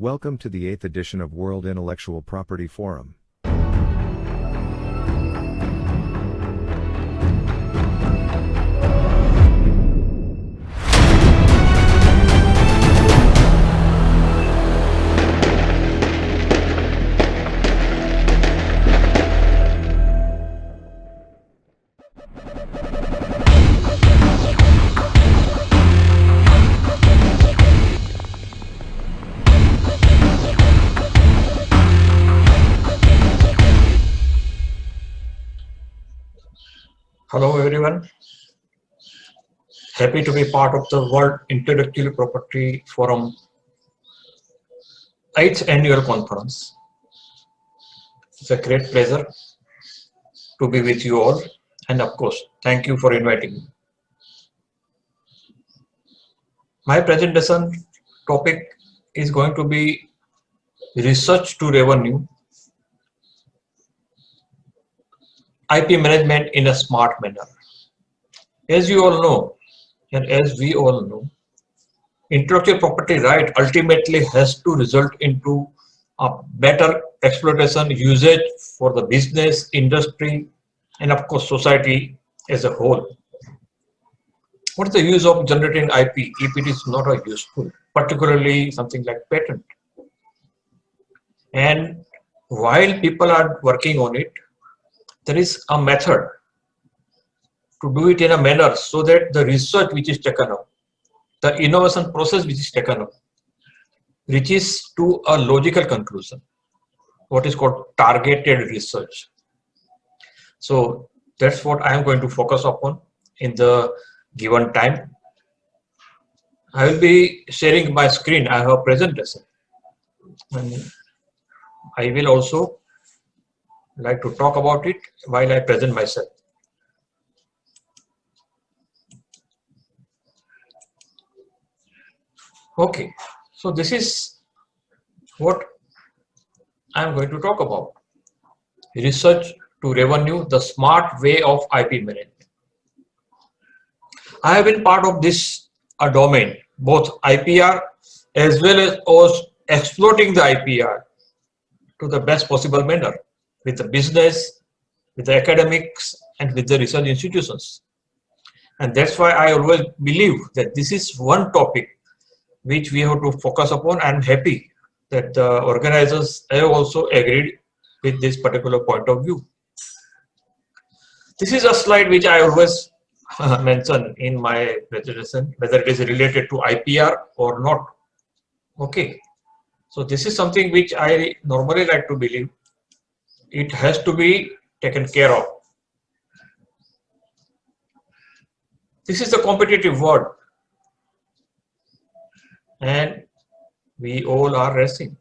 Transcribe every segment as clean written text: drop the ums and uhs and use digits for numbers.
Welcome to the 8th edition of World Intellectual Property Forum. Hello everyone, happy to be part of the World Intellectual Property Forum 8th annual conference. It's a great pleasure to be with you all, and of course thank you for inviting me. My presentation topic is going to be research to revenue, IP management in a smart manner. As you all know, and as we all know, intellectual property right ultimately has to result into a better exploitation usage for the business, industry, and of course society as a whole. What is the use of generating IP if it is not a useful, particularly something like patent? And while people are working on it, there is a method to do it in a manner so that the research which is taken up, the innovation process which is taken up, reaches to a logical conclusion, what is called targeted research. So that's what I am going to focus upon in the given time. I will be sharing my screen. I have a presentation, and I will also like to talk about it while I present myself. Okay, so this is what I am going to talk about. Research to revenue, the smart way of IP management. I have been part of this domain, both IPR as well as exploiting the IPR to the best possible manner with the business, with the academics, and with the research institutions. And that's why I always believe that this is one topic which we have to focus upon. I'm happy that the organizers have also agreed with this particular point of view. This is a slide which I always mention in my presentation, whether it is related to IPR or not. Okay, so this is something which I normally like to believe. It has to be taken care of. This is the competitive world, and we all are racing.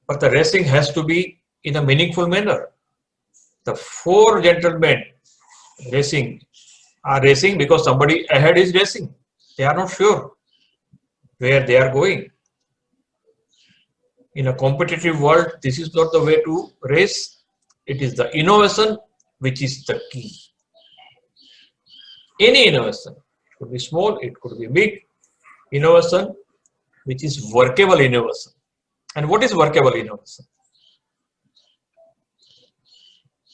But the racing has to be in a meaningful manner. The four gentlemen racing are racing because somebody ahead is racing. They are not sure where they are going. In a competitive world, this is not the way to race. It is the innovation which is the key. Any innovation, it could be small, it could be big, innovation which is workable innovation. And what is workable innovation?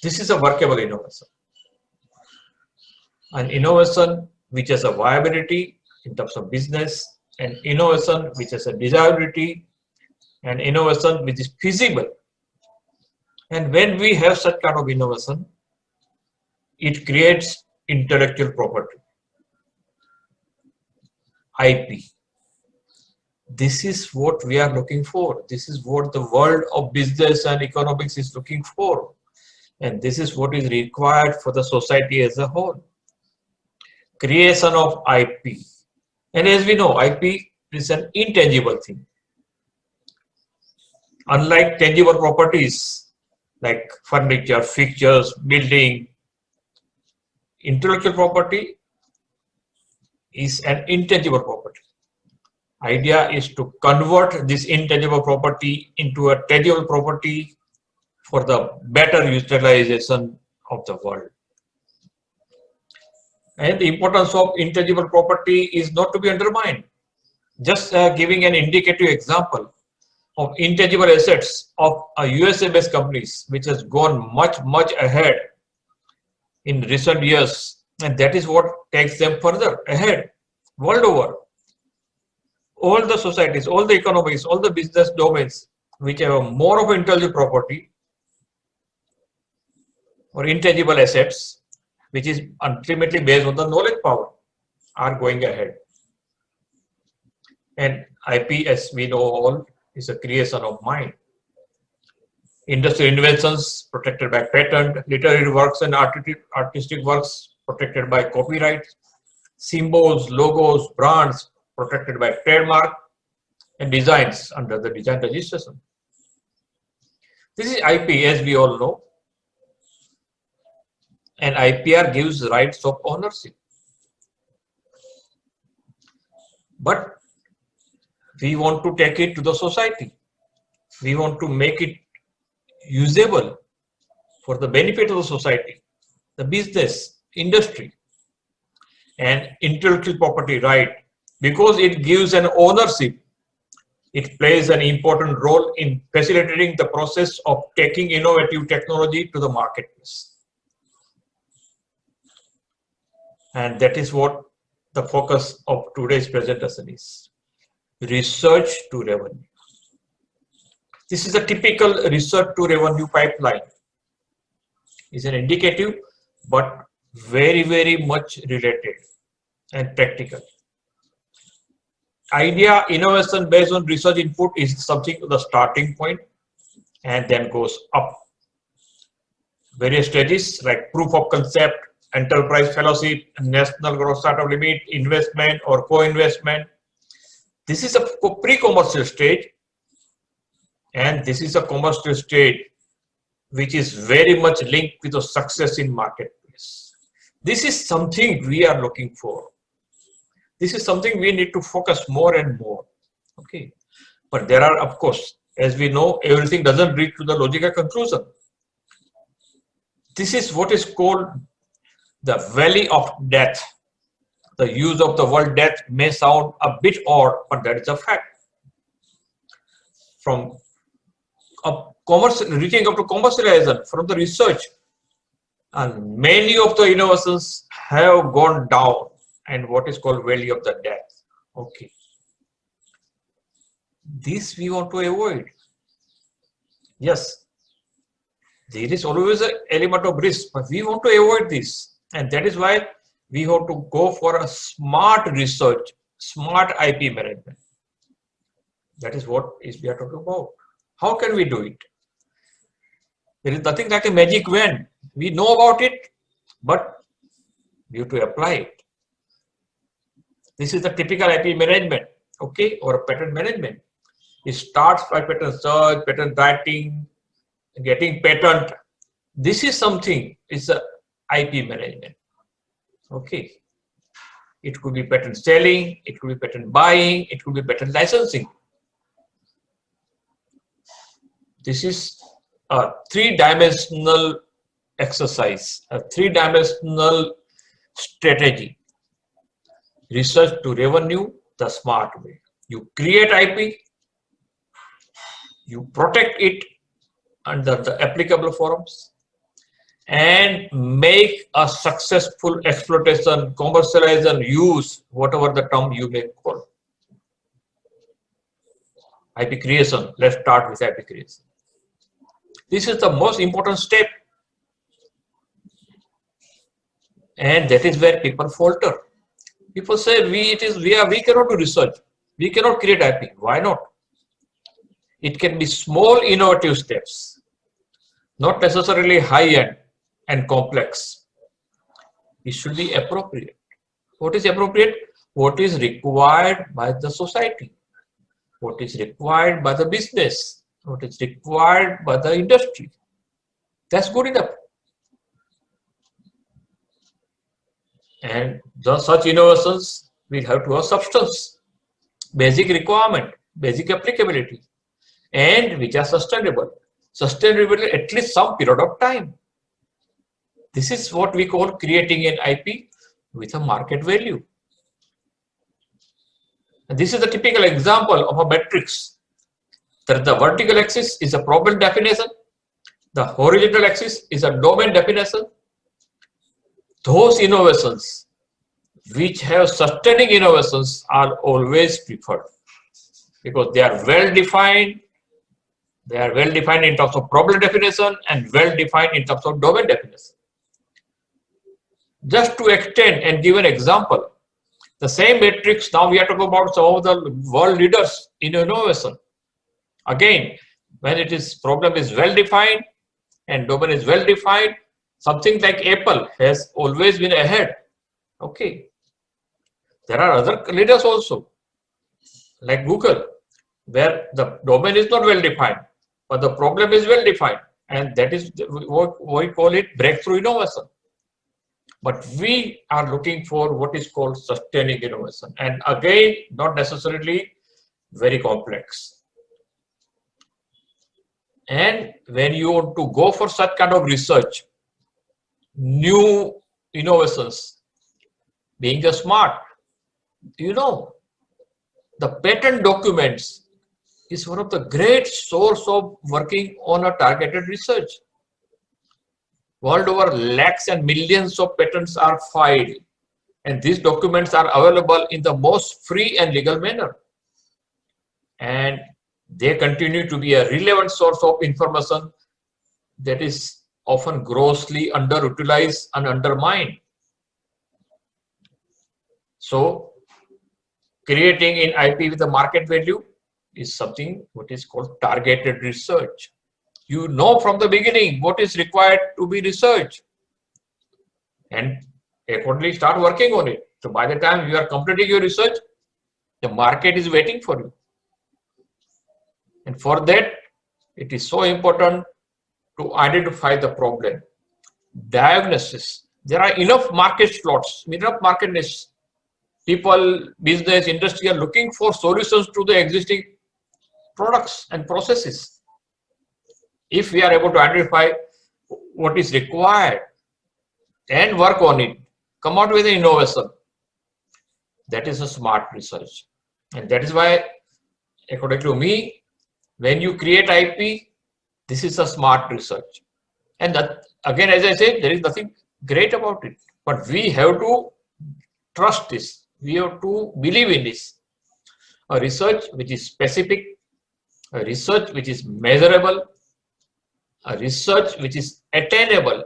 This is a workable innovation. An innovation which has a viability in terms of business, and innovation which has a desirability, and innovation which is feasible. And when we have such kind of innovation, it creates intellectual property, IP. This is what we are looking for. This is what the world of business and economics is looking for. And this is what is required for the society as a whole. Creation of IP. And as we know, IP is an intangible thing. Unlike tangible properties like furniture, fixtures, building, intellectual property is an intangible property. Idea is to convert this intangible property into a tangible property for the better utilization of the world. And the importance of intangible property is not to be undermined. Just giving an indicative example of intangible assets of a USA-based companies, which has gone much ahead in recent years, and that is what takes them further ahead world over. All the societies, all the economies, all the business domains which have more of intellectual property or intangible assets, which is ultimately based on the knowledge power, are going ahead. And IP, as we know all, is a creation of mind. Industrial inventions protected by patent, literary works and artistic works protected by copyright, symbols, logos, brands protected by trademark, and designs under the design registration. This is IP, as we all know, and IPR gives rights of ownership. But we want to take it to the society. We want to make it usable for the benefit of the society, the business, industry, and intellectual property right, because it gives an ownership. It plays an important role in facilitating the process of taking innovative technology to the marketplace. And that is what the focus of today's presentation is. Research to revenue. This is a typical research to revenue pipeline. It's an indicative, but very much related and practical. Idea innovation based on research input is something the starting point and then goes up. Various stages like proof of concept, enterprise fellowship, national gross startup limit, investment or co-investment. This is a pre-commercial stage, and this is a commercial stage which is very much linked with the success in marketplace. This is something we are looking for. This is something we need to focus more and more. Okay, but there are, of course, as we know, everything doesn't reach to the logical conclusion. This is what is called the valley of death. The use of the word death may sound a bit odd, but that is a fact. From reaching up to commercialization, from the research, and many of the innovations have gone down, and what is called valley of the death. Okay, this we want to avoid. Yes, there is always an element of risk, but we want to avoid this, and that is why we have to go for a smart research, smart IP management. That is what we are talking about. How can we do it? There is nothing like a magic wand. We know about it, but we have to apply it. This is the typical IP management, okay, or patent management. It starts by patent search, patent writing, getting patent. This is something, it's a IP management. Okay, it could be patent selling, it could be patent buying, it could be patent licensing. This is a three-dimensional exercise, a three-dimensional strategy. Research to revenue the smart way. You create IP, you protect it under the applicable forums, and make a successful exploitation, commercialization, use, whatever the term you may call. IP creation. Let's start with IP creation. This is the most important step, and that is where people falter. People say we cannot do research, we cannot create IP. Why not? It can be small innovative steps, not necessarily high-end and complex. It should be appropriate. What is appropriate? What is required by the society? What is required by the business? What is required by the industry? That's good enough. And such innovations will have to have substance, basic requirement, basic applicability, and which are sustainable. Sustainable at least some period of time. This is what we call creating an IP with a market value. And this is a typical example of a matrix. That the vertical axis is a problem definition, the horizontal axis is a domain definition. Those innovations which have sustaining innovations are always preferred because they are well defined. They are well defined in terms of problem definition and well defined in terms of domain definition. Just to extend and give an example, the same matrix, now we are talking about some of the world leaders in innovation. Again, when it is problem is well defined and domain is well defined, something like Apple has always been ahead. Okay. There are other leaders also, like Google, where the domain is not well defined, but the problem is well defined. And that is what we call it breakthrough innovation. But we are looking for what is called sustaining innovation. And again, not necessarily very complex. And when you want to go for such kind of research, new innovations, being the smart, you know, the patent documents is one of the great source of working on a targeted research. World over lakhs and millions of patents are filed, and these documents are available in the most free and legal manner. And they continue to be a relevant source of information that is often grossly underutilized and undermined. So, creating in IP with a market value is something what is called targeted research. You know from the beginning what is required to be researched and accordingly start working on it. So by the time you are completing your research, the market is waiting for you. And for that, it is so important to identify the problem. Diagnosis. There are enough market slots, enough market niche. People, business, industry are looking for solutions to the existing products and processes. If we are able to identify what is required and work on it, come out with an innovation, that is a smart research. And that is why, according to me, when you create IP, this is a smart research. And that, again, as I said, there is nothing great about it. But we have to trust this. We have to believe in this. A research which is specific, a research which is measurable, a research which is attainable,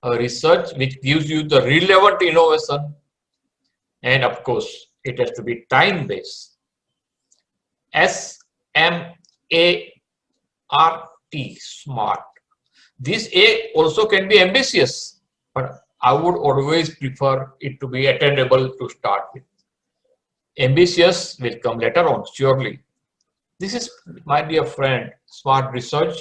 a research which gives you the relevant innovation, and of course, it has to be time-based. SMART, smart. This A also can be ambitious, but I would always prefer it to be attainable to start with. Ambitious will come later on, surely. This is, my dear friend, smart research.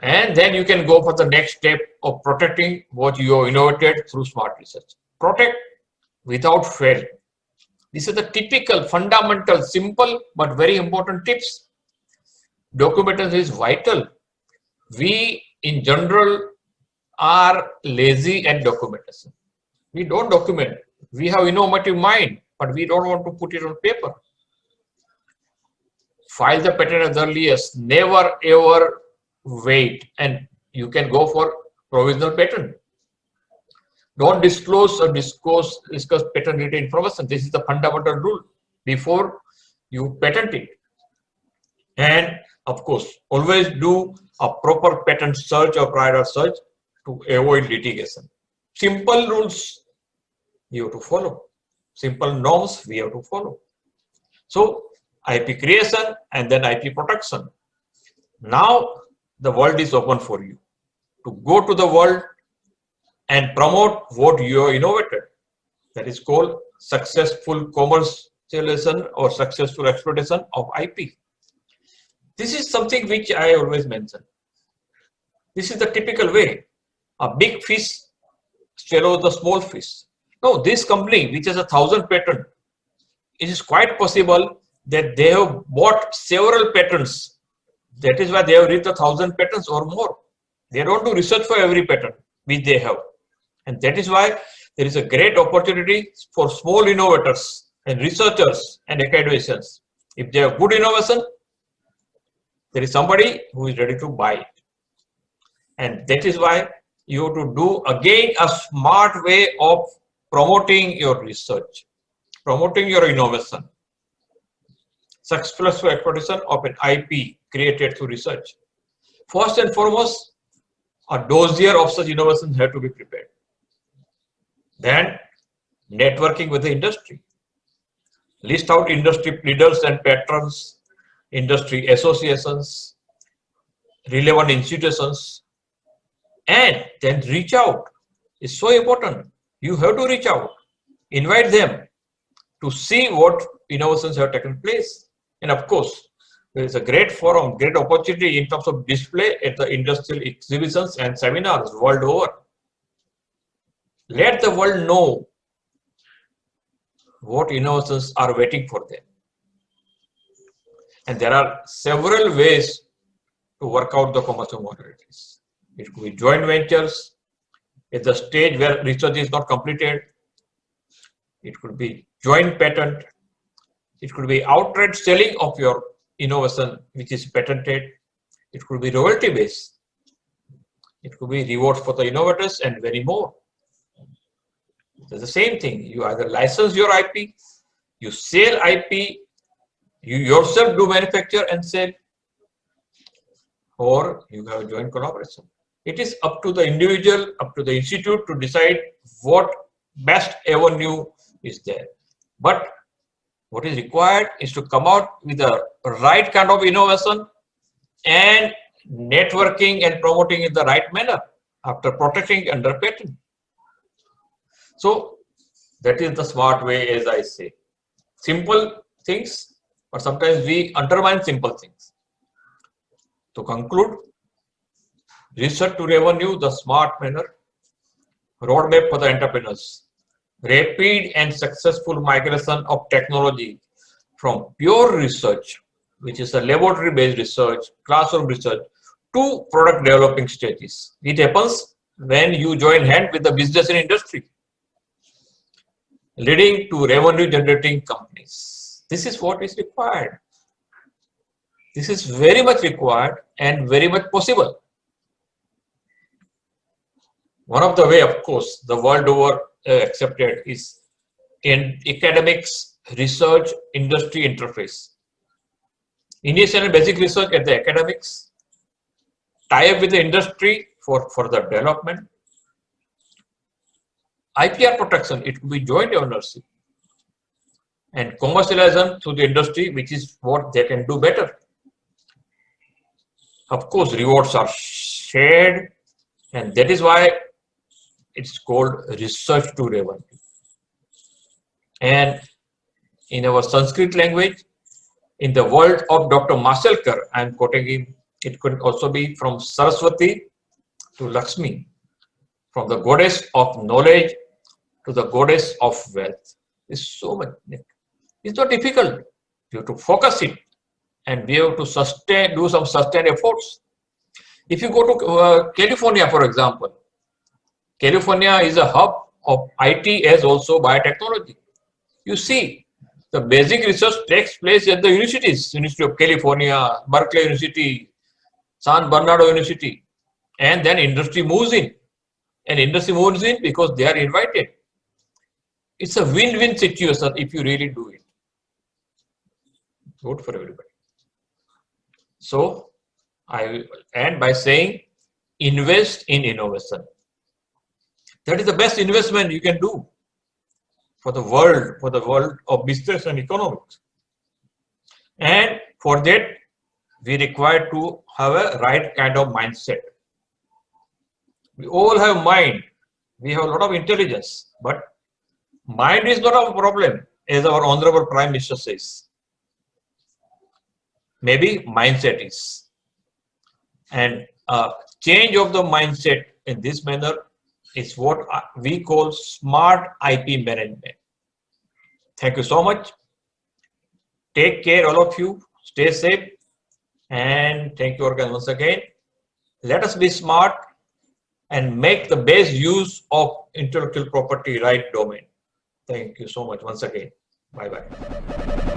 And then you can go for the next step of protecting what you have innovated through smart research. Protect without fail. This is the typical, fundamental, simple, but very important tips. Documentation is vital. We, in general, are lazy at documentation. We don't document. We have innovative mind, but we don't want to put it on paper. File the patent as early as, never ever wait, and you can go for provisional patent. Don't disclose or discuss patent related information. This is the fundamental rule before you patent it. And of course, always do a proper patent search or prior search to avoid litigation. Simple rules you have to follow. Simple norms we have to follow. So IP creation and then IP protection. Now the world is open for you to go to the world and promote what you have innovated. That is called successful commercialization or successful exploitation of IP. This is something which I always mention. This is the typical way. A big fish swallows the small fish. No, this company which has 1,000 patents, it is quite possible that they have bought several patents. That is why they have reached 1,000 patents or more. They don't do research for every patent which they have. And that is why there is a great opportunity for small innovators and researchers and academicians. If they have good innovation, there is somebody who is ready to buy it. And that is why you have to do again a smart way of promoting your research, promoting your innovation, successful exploitation of an IP created through research. First and foremost, a dossier of such innovations have to be prepared. Then, networking with the industry. List out industry leaders and patrons, industry associations, relevant institutions, and then reach out. It's so important. You have to reach out, invite them to see what innovations have taken place. And of course, there is a great forum, great opportunity in terms of display at the industrial exhibitions and seminars world over. Let the world know what innovations are waiting for them. And there are several ways to work out the commercial modalities. It could be joint ventures at the stage where research is not completed. It could be joint patent. It could be outright selling of your innovation which is patented. It could be royalty based. It could be rewards for the innovators and very more. It's the same thing. You either license your IP, you sell IP, you yourself do manufacture and sell, or you have a joint collaboration. It is up to the individual, up to the institute to decide what best avenue is there. But what is required is to come out with the right kind of innovation and networking and promoting in the right manner after protecting under patent. So that is the smart way, as I say. Simple things, but sometimes we undermine simple things. To conclude, research to revenue, the smart manner, roadmap for the entrepreneurs, rapid and successful migration of technology from pure research, which is a laboratory-based research, classroom research, to product developing stages. It happens when you join hand with the business and industry, leading to revenue generating companies. This is what is required. This is very much required and very much possible. One of the way, of course, the world over accepted is in academics, research, industry interface. Initial and basic research at the academics, tie up with the industry for further development. IPR protection, it could be joint ownership, and commercialization through the industry, which is what they can do better. Of course, rewards are shared, and that is why it's called research to revenue. And in our Sanskrit language, in the world of Dr. Mashelkar, I am quoting him, it could also be from Saraswati to Lakshmi, from the goddess of knowledge to the goddess of wealth. It's so much. It's not difficult. You have to focus it, and we have to do some sustained efforts. If you go to California, for example, California is a hub of IT as also biotechnology. You see, the basic research takes place at the universities, University of California, Berkeley University, San Bernardino University, and then industry moves in. And industry moves in because they are invited. It's a win-win situation if you really do it. Good for everybody. So, I will end by saying, invest in innovation. That is the best investment you can do for the world of business and economics. And for that, we require to have a right kind of mindset. We all have mind. We have a lot of intelligence, but mind is not a problem, as our Honorable Prime Minister says. Maybe mindset is. And change of the mindset in this manner is what we call smart IP management. Thank you so much. Take care, all of you. Stay safe. And thank you again once again. Let us be smart and make the best use of intellectual property right domain. Thank you so much once again. Bye bye.